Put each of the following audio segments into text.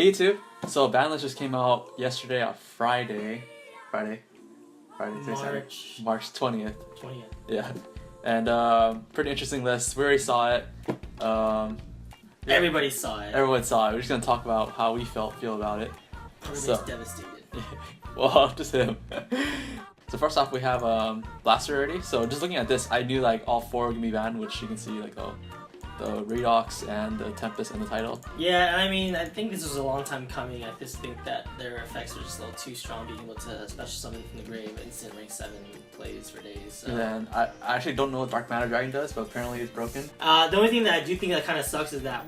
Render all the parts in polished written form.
Hey YouTube! So Banlist just came out yesterday on Friday, March 20th. 20th. Yeah, and pretty interesting list. We already saw it. Everybody saw it. Everyone saw it. We're just gonna talk about how we feel about it. Everybody's devastated. Well, just him. So first off, we have Blaster already. So just looking at this, I knew like all four were gonna be banned, which you can see like the REDOX and the TEMPEST and the TIDAL. Yeah, I mean, I think this was a long time coming. I just think that their effects are just a little too strong, being able to special summon from the grave, instant rank 7 plays for days. And then I actually don't know what Dark Matter Dragon does, but apparently it's broken. The only thing that I do think that kind of sucks is that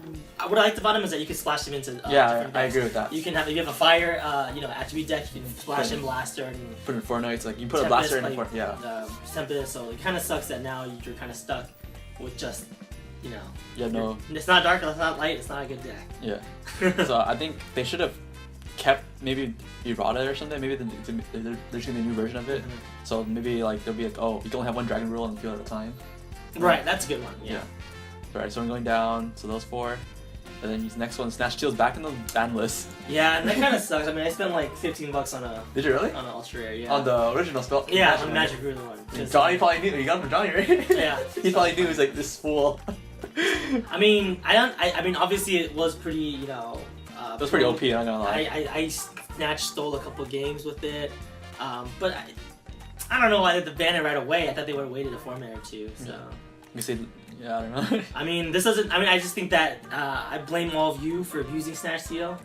what I like about him is that you can splash him into yeah, different decks. I agree with that. You can have, if you have a fire, attribute deck, you can splash in Blaster and put in 4 nights. Like you can put a Blaster in 4. Yeah. Tempest. So it kind of sucks that now you're kind of stuck with just. Yeah, no. It's not dark, it's not light, it's not a good deck. Yeah. So I think they should have kept maybe errata or something. Maybe there's gonna be a new version of it. So maybe like they'll be like, oh, you can only have one dragon rule on the field at a time. Right, that's a good one. Yeah. Alright, so I'm going down. So those 4. And then the next one, Snatch Steel's back in the ban list. Yeah, and that kind of sucks. I mean, I spent like $15 on a. Did you really? On an Ultra Rare, yeah. On the original spell? Yeah, on the Magic Ruler one. Johnny probably knew. You got him from Johnny, right? Yeah. He probably knew he was like this fool. I mean, I mean, obviously it was pretty, it was pretty OP, I'm not gonna lie. I Snatch stole a couple games with it, but I don't know why they banned it right away. I thought they would have waited a format or two. So. You say, yeah, I don't know. I mean, this doesn't. I mean, I just think that I blame all of you for abusing Snatch Steel,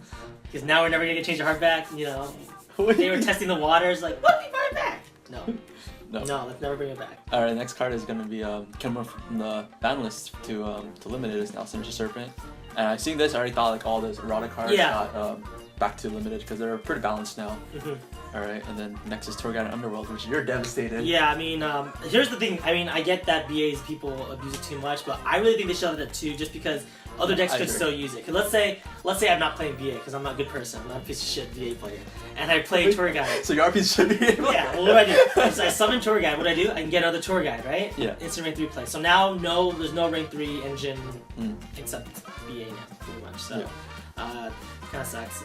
because now we're never gonna get change the heart back. They were testing the waters, like, what if we brought it back? No, let's never bring it back. Alright, next card is gonna be coming from the ban list to limited is now Sinister Serpent. And I seen this, I already thought like all those errata cards got back to limited because they're pretty balanced now. Alright, and then next is Tour Guide and Underworld, which you're devastated. Yeah, I mean, here's the thing. I mean, I get that BA's people abuse it too much, but I really think they should have it at 2 just because other decks could still use it. Cause let's say I'm not playing BA because I'm not a good person. I'm not a piece of shit BA player, and I play Tour Guide. So you're a piece of shit BA player? Yeah. Well, what do I do? So I summon Tour Guide. What do? I can get another Tour Guide, right? Yeah. Instant rank 3 play. So now, there's no rank 3 engine except BA now, pretty much. So, kind of sucks.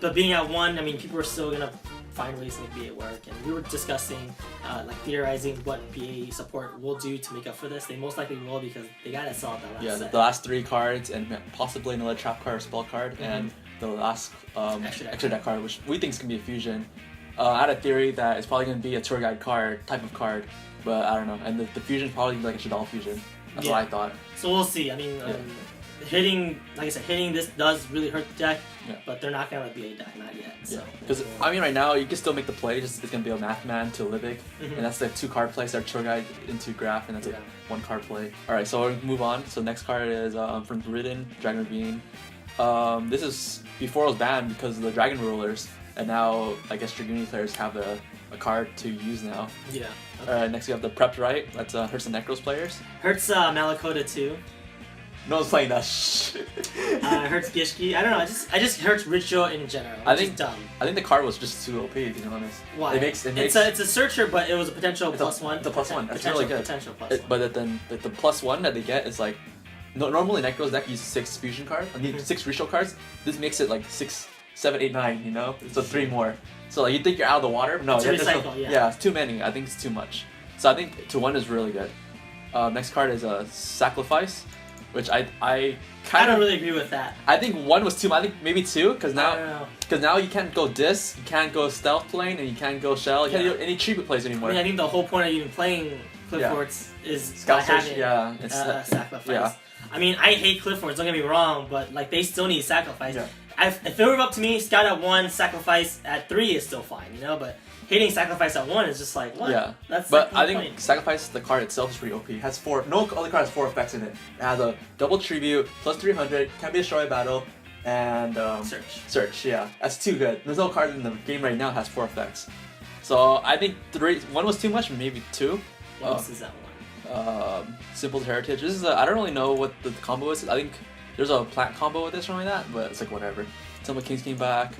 But being at 1, I mean, people are still gonna find ways to make BA work, and we were discussing, like theorizing what BA support will do to make up for this. They most likely will because they gotta sell that last set. The last 3 cards and possibly another trap card or spell card, and the last extra deck card, which we think is gonna be a fusion. I had a theory that it's probably gonna be a Tour Guide card type of card, but I don't know. And the fusion is probably like a TIDAL fusion. That's what I thought. So we'll see. I mean. Hitting, like I said, hitting this does really hurt the deck, but they're not gonna let BA die, not yet. So. Because I mean, right now you can still make the play. Just it's gonna be a Math Man to Libic, and that's the 2 card play. So Tour Guide into Graph, and that's a 1 card play. All right, so we'll move on. So next card is from RAVINE, Dragon RAVINE. This is before it was banned because of the Dragon Rulers, and now I guess Guinea players have a card to use now. Yeah. Okay. All right, next we have the Prepped Right. That's hurts the Necros players. Hurts Malakota too. No one's playing that shit. Hurts Gishki. I don't know. I just hurts Ritual in general. I think dumb. I think the card was just too OP, to be honest. Why? It's a searcher, but it was a potential +1. The +1. That's really good. Potential +1. But then the +1 that they get is like normally Necros deck uses 6 fusion cards. I mean 6 ritual cards. This makes it like 6, 7, 8, 9. So 3 more. So like you think you're out of the water? No, it's too many. I think it's too much. So I think to 1 is really good. Next card is SAQLIFICE. Which I don't really agree with that. I think 1 was too much. I think maybe 2, because now you can't go disc, you can't go stealth plane, and you can't go shell. You can't do any tribute plays anymore. I mean, I think the whole point of even playing QLIPHORTs is by having SAQLIFICE. Yeah. I mean, I hate QLIPHORTs. Don't get me wrong, but like they still need SAQLIFICE. Yeah. If it were up to me, Scout at 1, SAQLIFICE at 3 is still fine, But hitting SAQLIFICE at 1 is just like, what? Yeah. But I think SAQLIFICE, the card itself is pretty OP. It has 4. No other card has 4 effects in it. It has a double tribute, +300, can be destroyed battle, and search. Yeah, that's too good. There's no card in the game right now that has 4 effects. So I think 1 was too much, maybe 2. What else is that 1? Simple's Heritage. This is I don't really know what the combo is. I think there's a plant combo with this or something like that, but it's like whatever. Temple Kings came back.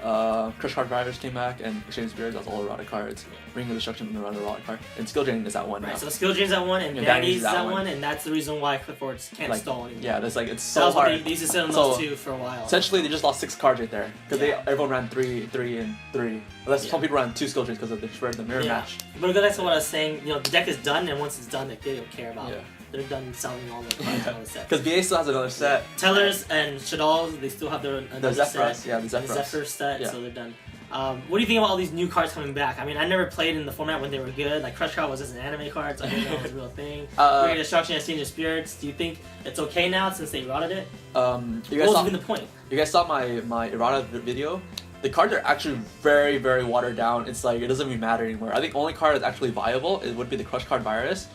Crush Card Virus came back, and Exchange Spirits, that's all errata cards. Ring of Destruction and another errata card. And Skill Drain is at 1 now. Right, so Skill Drain's at 1, and Vanity's is at 1, and that's the reason why QLIPHORTs can't like, stall anymore. Yeah, that's like, it's so hard. They used to sit on those 2 for a while. Essentially, they just lost 6 cards right there. Because everyone ran 3, 3, and 3. Unless some people ran 2 Skill Drains because of the mirror match. But that's what I was saying, you know, the deck is done, and once it's done, like, they don't care about it. They're done selling all the cards on the set. Because VA still has another set. Tellers and Shadals, they still have their another set. Yeah, the Zephyr set, so they're done. What do you think about all these new cards coming back? I mean, I never played in the format when they were good. Like, Crush Card was just an anime card, so I didn't know it was a real thing. Brigade Destruction and Senior Spirits, do you think it's okay now since they errated it? What was even the point? You guys saw my errata video? The cards are actually very, very watered down. It's like, it doesn't even matter anymore. I think the only card that's actually viable, it would be the Crush Card Virus.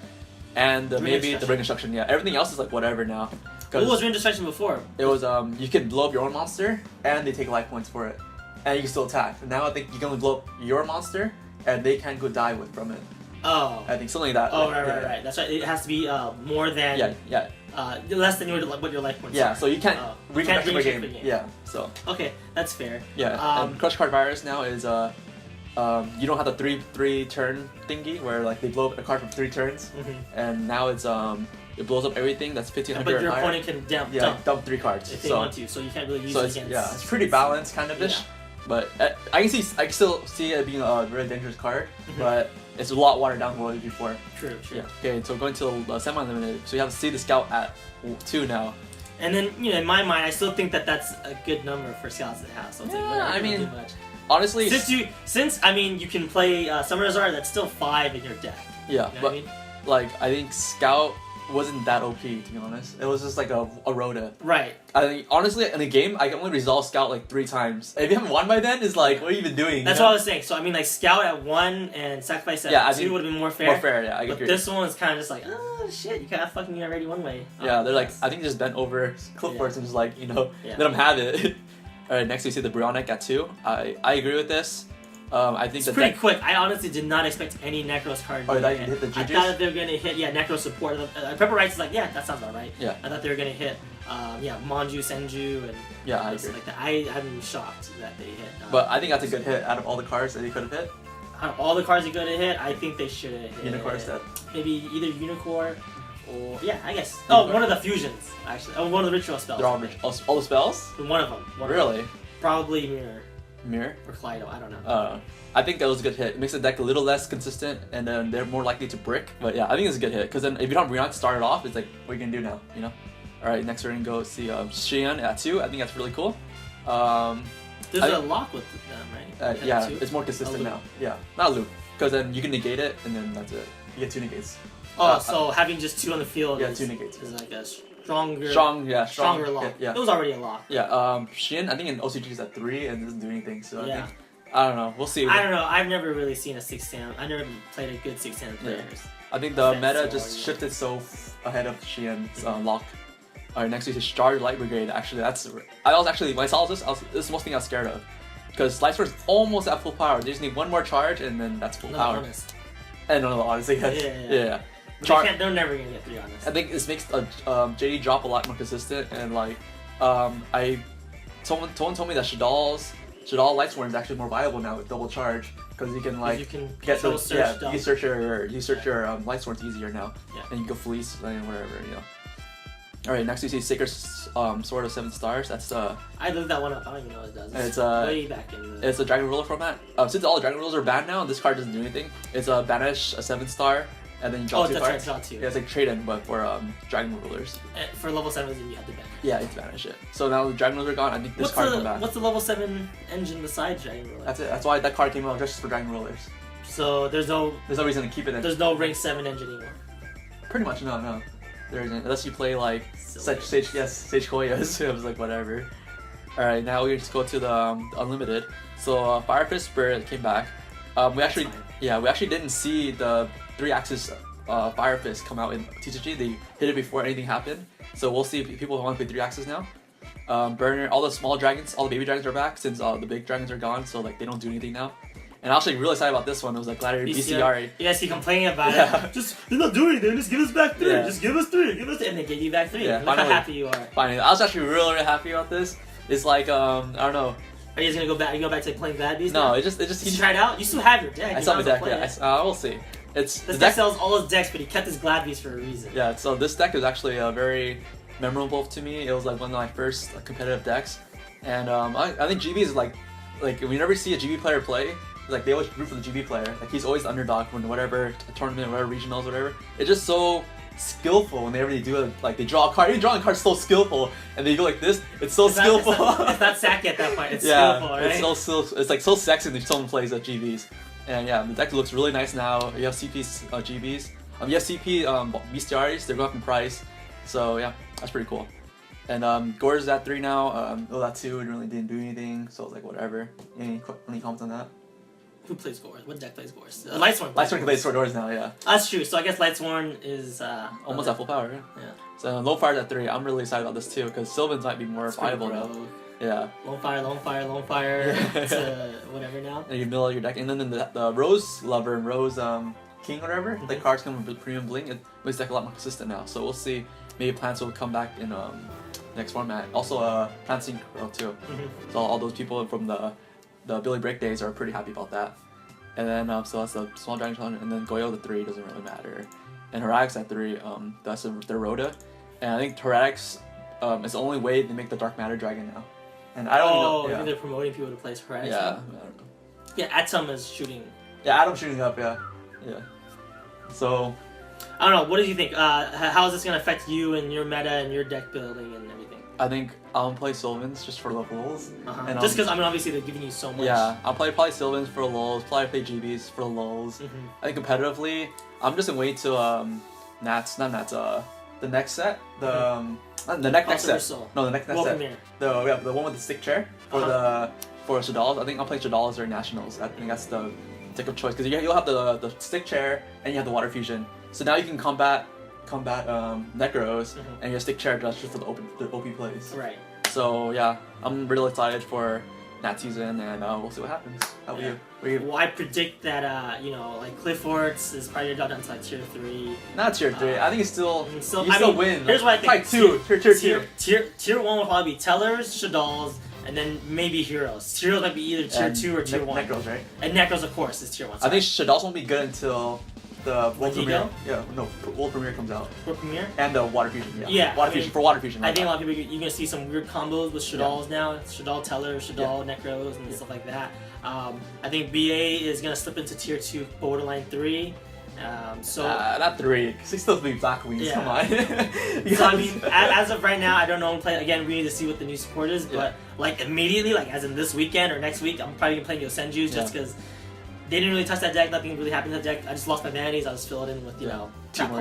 And maybe the Ring Destruction, yeah. Everything else is like whatever now. What was Ring Destruction before? It was, you can blow up your own monster, and they take life points for it. And you can still attack. And now I think you can only blow up your monster, and they can go die from it. Oh. I think something like that. Oh, right. That's right. It has to be more than... less than what your life points are. So you can't reach the game. Yeah, so... Okay, that's fair. Yeah, and Crush Card Virus now is, you don't have the 3 turn thingy where like they blow up a card from 3 turns, and now it's it blows up everything that's 1500 but your or higher. Opponent can dump 3 cards if they want to, so you can't really use it against. Yeah, it's pretty balanced kind of ish, but I can still see it being a very dangerous card, but it's a lot watered down than what it was before. True. Yeah. Okay, so going to the semi-limited, so you have to see the Scout at 2 now. And then, you know, in my mind, I still think that that's a good number for Scouts to have. So it's I mean, honestly, since you can play Summoners Art, that's still 5 in your deck. Yeah, you know but like I think Scout wasn't that OP, to be honest. It was just like a Rhoda. Right. I think honestly in a game I can only resolve Scout like 3 times. If you haven't won by then, it's like what are you even doing? That's what I was saying. So I mean like Scout at 1 and Sacrifice at 2 would have been more fair. More fair, yeah. I agree. But this one is kind of just like, oh shit, you kind of fucking already one way. Yeah, they're like I think just bent over QLIPHORT and just like let them have it. All right, next we see the Briellenick at 2. I agree with this. I think it's pretty quick. I honestly did not expect any Necros card. Oh, that you hit the Juju's? I thought that they were gonna hit Necros support. Preparations is like that sounds about right. Yeah. I thought they were gonna hit Manju, Senju, and I agree. Like that. I'm shocked that they hit. But I think that's a good hit out of all the cards that they could have hit. Out of all the cards they could have hit, I think they should have hit Unicorn instead. Maybe either Unicorn or I guess. Oh, one of the fusions actually. Oh, one of the ritual spells. They're all the spells. One of them. Really? Probably Mirror. Or Kaleido, I don't know. I think that was a good hit. It makes the deck a little less consistent, and then they're more likely to brick. But yeah, I think it's a good hit, because then if you don't have BRIONAC to start it off, it's like, what are you going to do now, you know? Alright, next we're going to go see Xian at 2. I think that's really cool. There's a lock with them, right? Yeah, it's more consistent now. Yeah, not a loop, because then you can negate it, and then that's it. You get 2 negates. Oh, so having just 2 on the field is 2 negates. Is like a stronger lock. Yeah. It was already a lock. Yeah, Xian, I think in OCG is at 3 and doesn't do anything, so I don't know, we'll see. I don't know, I've never really seen a 6-10. I never played a good 6-10 players. I think the meta just shifted so ahead of Xian's lock. Alright, next is Starry Light Brigade. Actually, when I saw this, this is the most thing I was scared of. Because Light Sword's almost at full power. They just need 1 more charge and then that's full power. And no, honestly, yeah. They're never gonna get 3 honest. I think this makes JD drop a lot more consistent, and like someone told me that Shadal Lightsworn is actually more viable now with double charge, because you can like get you search your Lightsworns easier now, and you can fleece wherever, you know. All right, next we see Sacred Sword of 7 stars. That's I looked that one up. I don't even know what it does. It's way back in it's a Dragon Ruler format. Since all the Dragon Rulers are banned now, this card doesn't do anything. It's a banish a 7-star. And then you draw 2 cards. Draw 2. Yeah, it's like trade-in, but for Dragon Rulers. For level 7, you have to banish. Yeah, it's banish it. So now the Dragon Rulers are gone. I think this card will back. What's the level 7 engine besides Dragon Ruler? That's it. That's why that card came out, just for Dragon Rulers. So there's no reason to keep it in. There's no rank 7 engine anymore. Pretty much, no. There isn't, unless you play like Sage Koyas. It was like whatever. All right, now we just go to the Unlimited. So Fire Fist Spirit came back. We actually didn't see the 3-axis Fire Fist come out in TCG. They hit it before anything happened. So we'll see if people want to play 3-axis now. Burner, all the small dragons, all the baby dragons are back since the big dragons are gone. So like they don't do anything now. And I'm actually really excited about this one. It was like Gladiator BCRI. Yes, he complaining about it. They're not doing anything. Just give us back 3. Just give us 3. And they gave you back 3. Look how happy you are. Finally, I was actually really happy about this. It's like I don't know. Are you just gonna go back? Are you go back to playing Glad-Beast? No, now? it just Did you try it out? You still have your deck. I still have a deck. Yeah, we'll see. It's this deck sells all his decks, but he kept his Glad-Beast for a reason. Yeah, so this deck is actually very memorable to me. It was like one of my first competitive decks, and I think GB is like whenever you see a GB player play, like they always root for the GB player. Like he's always the underdog when whatever tournament, whatever regionals, whatever. It's just so skillful whenever they do it. Like they draw a card, even drawing a card is so skillful, and they go like this. It's so skillful. It's not sack at that point. It's skillful, right? It's like so sexy when someone plays at GBs. And yeah, the deck looks really nice now. You have CP GBs. You have CP Bestiaris. They're going up in price. So yeah, that's pretty cool. And GORZ is at 3 now. At 2 it really didn't do anything. So it's like whatever. Any comments on that? Who plays GORZ? What deck plays GORZ? Lightsworn. Lightsworn plays GORZ now, yeah. That's true. So I guess Lightsworn is almost at full power. Yeah. So LONEFIRE's at 3. I'm really excited about this too because Sylvans might be more viable now. Yeah. LONEFIRE to whatever now. And you mill out your deck, and then the Rose Lover and Rose King, whatever. The cards come with premium bling. It makes the deck a lot more consistent now. So we'll see. Maybe Plants will come back in next format. Also, Plants Synchro too. So all those people from the Billy Break days are pretty happy about that. And then so that's the small dragon challenge, and then Goyo the 3 doesn't really matter. And HIERATIC's at 3. That's their Rhoda. And I think HIERATIC's is the only way they make the dark matter dragon now. And I don't know. I think they're promoting people to play HIERATIC. Yeah, I don't know. Yeah, Atom is shooting. Yeah, Atom's shooting up. Yeah. So I don't know. What do you think? How is this gonna affect you and your meta and your deck building and everything? I think I'll play Sylvans just for the lulz. And just because obviously they're giving you so much. Yeah, I'll play probably Sylvans for the lulz. Probably play GBs for the lulz. I think competitively, I'm just gonna wait till the next set. The next set. No, the next set. The one with the stick chair for Shadals. I think I'll play Shadals or Nationals. I think that's the deck of choice because you'll have the stick chair and you have the water fusion. So now you can combat Necros and your stick chair just for the OP plays. Right. So yeah, I'm really excited for Nat season, and we'll see what happens. How about you? Well, I predict that like QLIPHORT is probably down to like tier 3. Not tier 3. I think it's still you still win. Here's what I think. Tier 1 will probably be Tellers, Shadals, and then maybe Heroes. Heroes might be either tier 2 or tier 1. Necros, right? And Necros, of course, is tier 1. I think Shadals won't be good until the World Premiere. Yeah, no, World Premiere comes out. World Premiere? And the Water Fusion. Yeah. Water Fusion. I think a lot of people, you're gonna see some weird combos with Shadals now. Shadal Teller, Shadal Necros, and stuff like that. I think BA is gonna slip into tier 2, borderline 3. Not 3, because he still be Black Wings. Come on. So I mean, as of right now, I don't know when play. Again, we need to see what the new support is. But like immediately, like as in this weekend or next week, I'm probably gonna play Yosenju's just because they didn't really touch that deck. Nothing really happened to that deck. I just lost my vanities. I'll just fill it in with 2 more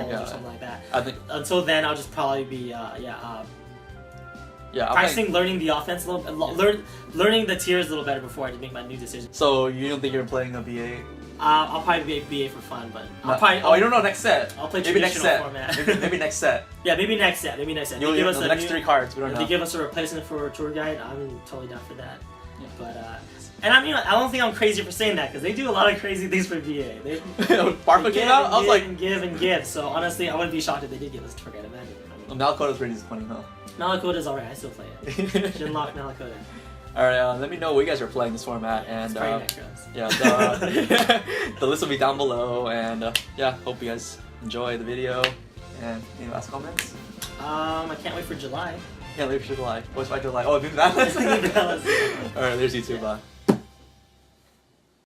or something like that. I think until then, I'll just probably be practicing learning the offense a little bit, learning the tiers a little better before I make my new decision. So you don't think you're playing a BA? I'll probably be BA for fun, but I'll probably. You don't know next set. I'll play traditional format. maybe next set. Yeah, maybe next set. You'll give us the next 3 cards. We don't know. If they give us a replacement for a tour guide, I'm totally down for that. Yeah. But and I mean, I don't think I'm crazy for saying that because they do a lot of crazy things for BA. Barfa came out. I was like, and give. So honestly, I wouldn't be shocked if they did give us a tour guide. Malakota's pretty disappointing, huh? Malakota's alright. I still play it. Should unlock Malakota. Alright, let me know what you guys are playing this format, and the list will be down below, and hope you guys enjoy the video. And any last comments? I can't wait for July. Can't wait for July. What's by July? Oh, do that. Alright, there's YouTube. Bye.